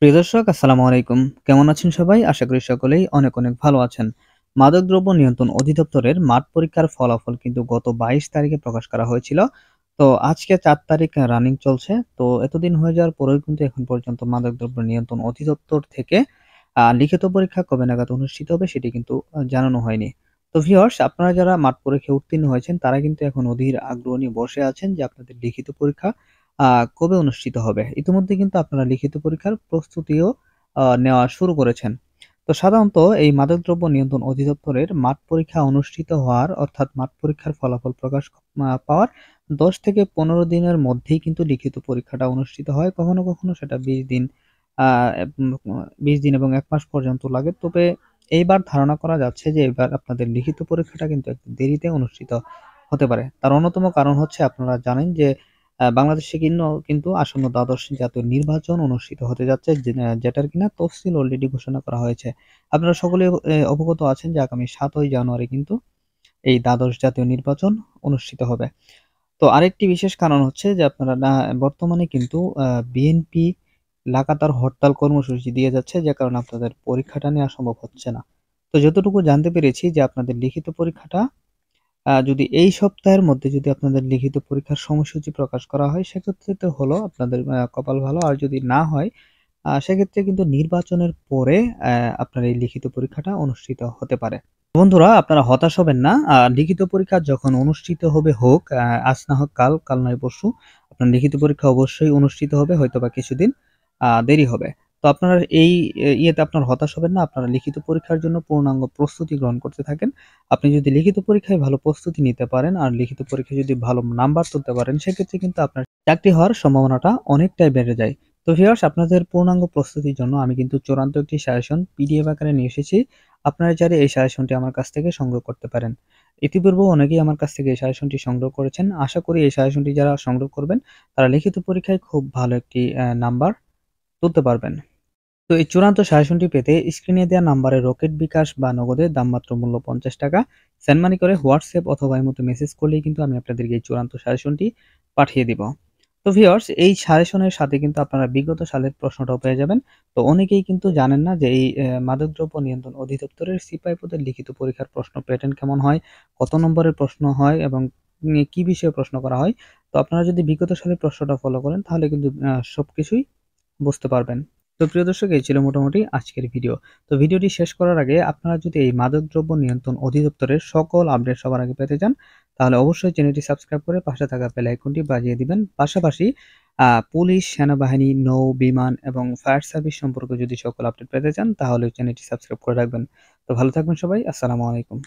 প্রিয় দর্শক, আসসালামু আলাইকুম। কেমন আছেন সবাই? আশা করি সকলেই অনেক ভালো আছেন। মাদকদ্রব্য নিয়ন্ত্রণ অধিদপ্তরের মাঠ পরীক্ষার ফলাফল কিন্তু গত ২২ তারিখে প্রকাশ করা হয়েছিল। তো আজকে ৪ তারিখ রানিং চলছে। তো এতদিন হয়ে যাওয়ার পরেও কিন্তু এখন পর্যন্ত মাদকদ্রব্য নিয়ন্ত্রণ অধিদপ্তর থেকে লিখিত পরীক্ষা কবে নাগাদ অনুষ্ঠিত হবে সেটি কিন্তু জানানো হয়নি। তো ভিউয়ার্স, আপনারা যারা মাঠ পরীক্ষায় উত্তীর্ণ হয়েছেন তারা কিন্তু এখন অধীর আগ্রহ নিয়ে বসে আছেন যে আপনাদের লিখিত পরীক্ষা আ কবে অনুষ্ঠিত হবে? ইতিমধ্যে কিন্তু আপনারা লিখিত পরীক্ষার প্রস্তুতিও নেওয়া শুরু করেছেন। তো সাধারণত এই মাদকদ্রব্য নিয়ন্ত্রণ অধিদপ্তরের মাঠ পরীক্ষা অনুষ্ঠিত হওয়ার অর্থাৎ মাঠ পরীক্ষার ফলাফল প্রকাশ পাওয়ার ১০ থেকে ১৫ দিনের মধ্যেই কিন্তু লিখিত পরীক্ষাটা অনুষ্ঠিত হয়। কখনো সেটা ২০ দিন আ এব ২০ দিন এবং ১ মাস পর্যন্ত লাগে। তবে এইবার ধারণা করা যাচ্ছে যে এবার আপনাদের লিখিত পরীক্ষাটা কিন্তু একটু দেরিতে অনুষ্ঠিত হতে পারে। তার অন্যতম কারণ হচ্ছে আপনারা জানেন যে বাংলাদেশে কিন্তু আসন্ন দ্বাদশ জাতীয় নির্বাচন অনুষ্ঠিত হতে যাচ্ছে যেটার কিনা তফসিল অলরেডি ঘোষণা করা হয়েছে। আপনারা সকলেই অবগত আছেন যে আগামী ৭ই জানুয়ারি কিন্তু এই দ্বাদশ জাতীয় নির্বাচন অনুষ্ঠিত হবে। তো আরেকটি বিশেষ কারণ হচ্ছে যে আপনারা বর্তমানে কিন্তু বিএনপি লাগাতার হরতাল কর্মসূচি দিয়ে যাচ্ছে, যে কারণে আপনাদের পরীক্ষাটা নেওয়া সম্ভব হচ্ছে না। তো যতটুকু জানতে পেরেছি যে আপনাদের লিখিত পরীক্ষাটা যদি এই সপ্তাহের মধ্যে যদি আপনাদের লিখিত পরীক্ষার সময়সূচি প্রকাশ করা হয়, সেক্ষেত্রে তো হলো আপনাদের কপাল ভালো। আর যদি না হয়, সেক্ষেত্রে কিন্তু নির্বাচনের পরে আপনার এই লিখিত পরীক্ষাটা অনুষ্ঠিত হতে পারে। বন্ধুরা, আপনারা হতাশ হবেন না। লিখিত পরীক্ষা যখন অনুষ্ঠিত হবে হোক, আজ না হোক কাল, কাল নয় পরশু। আপনার লিখিত পরীক্ষা অবশ্যই অনুষ্ঠিত হবে, হয়তোবা কিছুদিন দেরি হবে। তো আপনারা এই ইয়েতে আপনারা হতাশ হবেন না। আপনারা লিখিত পরীক্ষার জন্য পূর্ণাঙ্গ প্রস্তুতি গ্রহণ করতে থাকেন। আপনি যদি লিখিত পরীক্ষায় ভালো প্রস্তুতি নিতে পারেন আর লিখিত পরীক্ষায় যদি ভালো নাম্বার তুলতে পারেন, সেক্ষেত্রে কিন্তু আপনার চাকরি হওয়ার সম্ভাবনাটা অনেকটাই বেড়ে যায়। তো ভিউয়ার্স, আপনাদের পূর্ণাঙ্গ প্রস্তুতির জন্য আমি কিন্তু চূড়ান্ত একটি সাজেশন পিডিএফ আকারে নিয়ে এসেছি। আপনারা চাইলে এই সাজেশনটি আমার কাছ থেকে সংগ্রহ করতে পারেন। ইতিপূর্বেও অনেকেই আমার কাছ থেকে এই সাজেশনটি সংগ্রহ করেছেন। আশা করি এই সাজেশনটি যারা সংগ্রহ করবেন, তারা লিখিত পরীক্ষায় খুব ভালো একটি নাম্বার তুলতে পারবেন। তো এই চূড়ান্ত সাজেশনটি পেতে স্ক্রিনে দেওয়া নাম্বারে রকেট, বিকাশ বা নগদে দাম মাত্র মূল্য ৳৫০ সেন্ড মানি করে হোয়াটসঅ্যাপ অথবা ইমোতে মেসেজ করলেই কিন্তু আমি আপনাদেরকে এই চূড়ান্ত সাজেশনটি পাঠিয়ে দিব। তো ভিউয়ার্স, এই সাজেশনের সাথে কিন্তু আপনারা বিগত সালের প্রশ্নটাও পেয়ে যাবেন। তো অনেকেই কিন্তু জানেন না যে এই মাদকদ্রব্য নিয়ন্ত্রণ অধিদপ্তরের সিপাহি পদের লিখিত পরীক্ষার প্রশ্ন প্যাটার্ন কেমন হয়, কত নম্বরের প্রশ্ন হয় এবং কি বিষয়ে প্রশ্ন করা হয়। তো আপনারা যদি বিগত সালের প্রশ্নটা ফলো করেন তাহলে কিন্তু সবকিছুই বুঝতে পারবেন। তো প্রিয় দর্শক, এই ছিল মোটামুটি আজকের ভিডিও। তো ভিডিওটি শেষ করার আগে আপনারা যদি এই মাদকদ্রব্য নিয়ন্ত্রণ অধিদপ্তরের সকল আপডেট সবার আগে পেতে চান, তাহলে অবশ্যই চ্যানেলটি সাবস্ক্রাইব করে পাশে থাকা বেল আইকনটি বাজিয়ে দিবেন। পাশাপাশি পুলিশ, সেনাবাহিনী, নৌ, বিমান এবং ফায়ার সার্ভিস সম্পর্কে যদি সকল আপডেট পেতে চান, তাহলে চ্যানেলটি সাবস্ক্রাইব করে রাখবেন। তো ভালো থাকবেন সবাই। আসসালামু আলাইকুম।